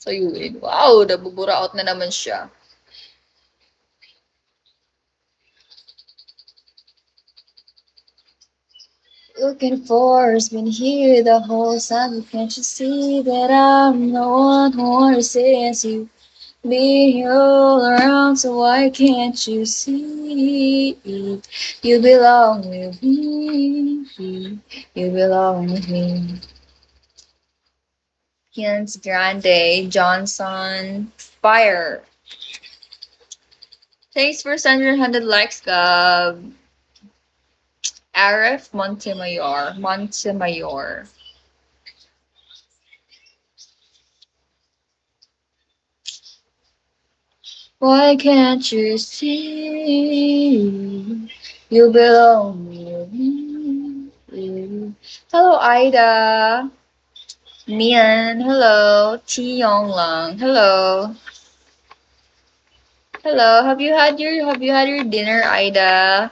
Sayuin. Wow, nabuburaot na naman siya. Looking for has been here the whole time. Can't you see that I'm the one who understands you? Being all around, so why can't you see? You belong with me. You belong with me. Hence Grande, Johnson, Fire. Thanks for 700 likes, Gab. Arif Montemayor. Montemayor. Why can't you see? You belong with me. Hello, Ida. Mian. Hello. T Yong Lang. Hello. Hello. Have you had your dinner, Ida?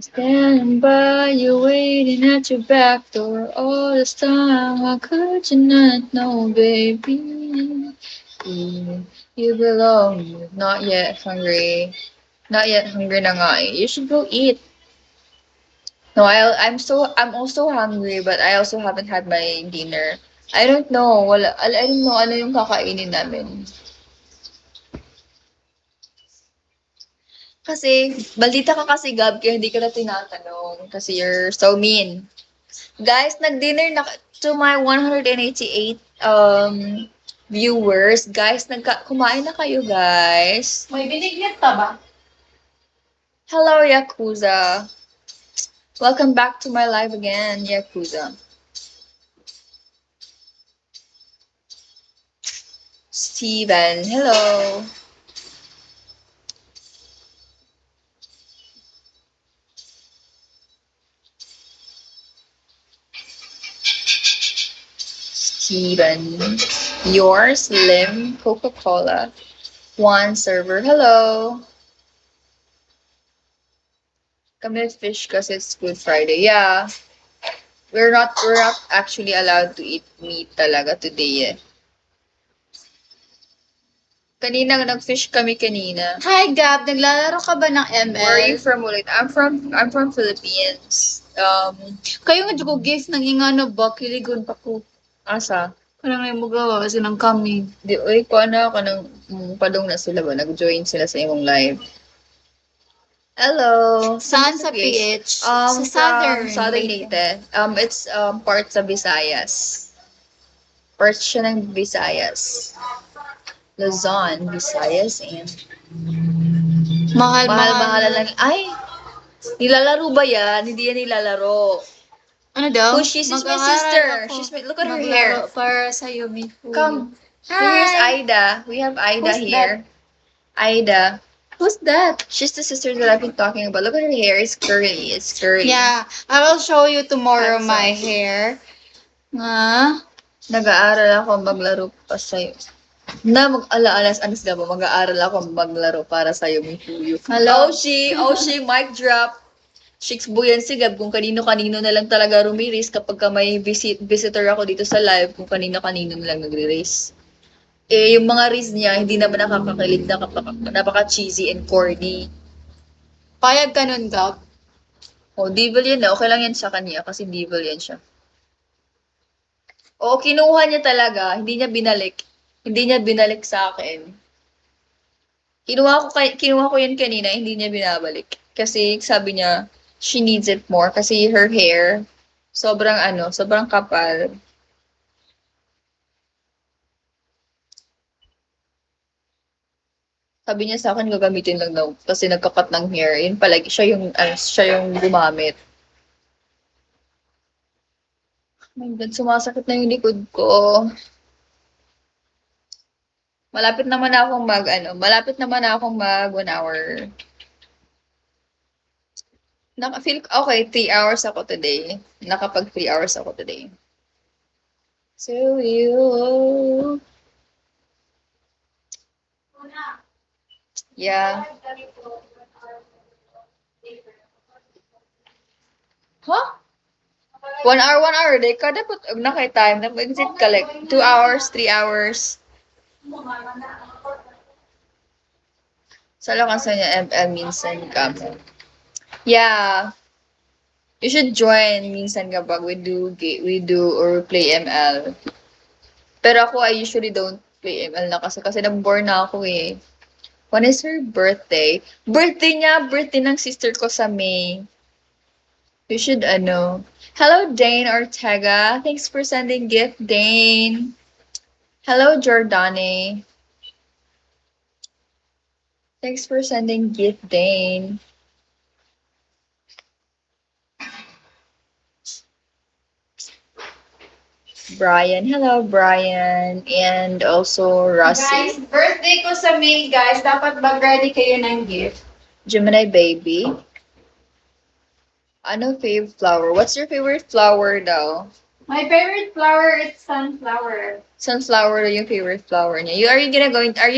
Standing by you, waiting at your back door all this time. How could you not know, baby? You belong. Not yet hungry. Not yet hungry na nga eh. You should go eat. No, I'm also hungry, but I also haven't had my dinner. I don't know. I don't know ano yung kakainin namin. Kasi, baldita ka kasi, Gab, kaya hindi ka na tinatanong. Kasi you're so mean. Guys, nag-dinner na to my 188 viewers. Guys, kumain na kayo, guys. May binigyan pa ba? Hello, Yakuza. Welcome back to my live again, Yakuza. Steven, hello. Steven. Your Slim Coca-Cola. One server. Hello. Kami fish kasi it's Good Friday. Yeah. We're not actually allowed to eat meat talaga today eh. Kanina nag-fish kami kanina. Hi, Gab. Naglalaro ka ba ng ML? Where are you from ulit? I'm from Philippines. Kayo nga ko gift ng ingano ba? Kiligon pa ko. Asa? Kaya nga yung magawa kasi ng kami. Di oy ko na kanang padong na sila ba nag-join sila sa imong live. Hello. Saan sa PH? Sa From Southern Southern Leyte. It's part sa Visayas. Part siya ng Visayas. Luzon, Visayas, and mahal-mahal lang. Ay, nilalaro ba yan? Hindi yan nilalaro. Ano daw? Oh, she's my sister. Look at her hair. Para sa Yumi Food. Come. Hi. Here's Ida. We have Ida Who's here. Ida. Who's that? She's the sister that I've been talking about. Look at her hair. It's curly. It's curly. Yeah, I will show you tomorrow Hats my off. hair. Nga? Nag-aaral ako maglaro pa sa'yo. Na mag-ala-alas anas na ba? Mag-aaral ako maglaro para sa'yo, Mikuyo. Hello? Oshi, mic drop. Chicks buyan sigab kung kanino-kanino na lang talaga rumirace kapag ka may visitor ako dito sa live kung kanino-kanino na lang nagre-race. Eh, yung mga race niya, hindi naman nakakakilig na napaka-cheesy and corny. Payag ka nun, Gab? Oh, devil yan na. Okay lang yan sa kanya kasi devil yan siya. Oo, kinuha niya talaga. Hindi niya binalik. Hindi niya binalik sa akin. Kinuha ko yan kanina, hindi niya binabalik. Kasi sabi niya, she needs it more kasi her hair, sobrang kapal. Sabi niya sa akin gagamitin lang daw kasi nagkakat ng hair. Yun pala, siya yung gumamit. Oh my God, sumasakit na yung likod ko. Malapit naman akong mag 1 hour. Okay, 3 hours ako today. Nakapag 3 hours ako today. So you. Yeah. Huh? 1 hour. Day ka dapat na kay time. Nag-exit ka like 2 hours, 3 hours. Sala ka sa niya ML minsan ka mo. Yeah. You should join minsan kapag we do or play ML. Pero ako, I usually don't play ML na kasi nag-bore na ako eh. When is her birthday? Birthday ng sister ko sa May. You should, Hello, Dane Ortega. Thanks for sending gift, Dane. Hello, Jordane. Thanks for sending gift, Dane. Brian. Hello, Brian. And also, Rusty. Guys, birthday ko sa May, guys. Dapat mag-ready kayo ng gift. Gemini Baby. Ano fave flower? What's your favorite flower daw? My favorite flower is sunflower. Sunflower yung favorite flower niya. Are you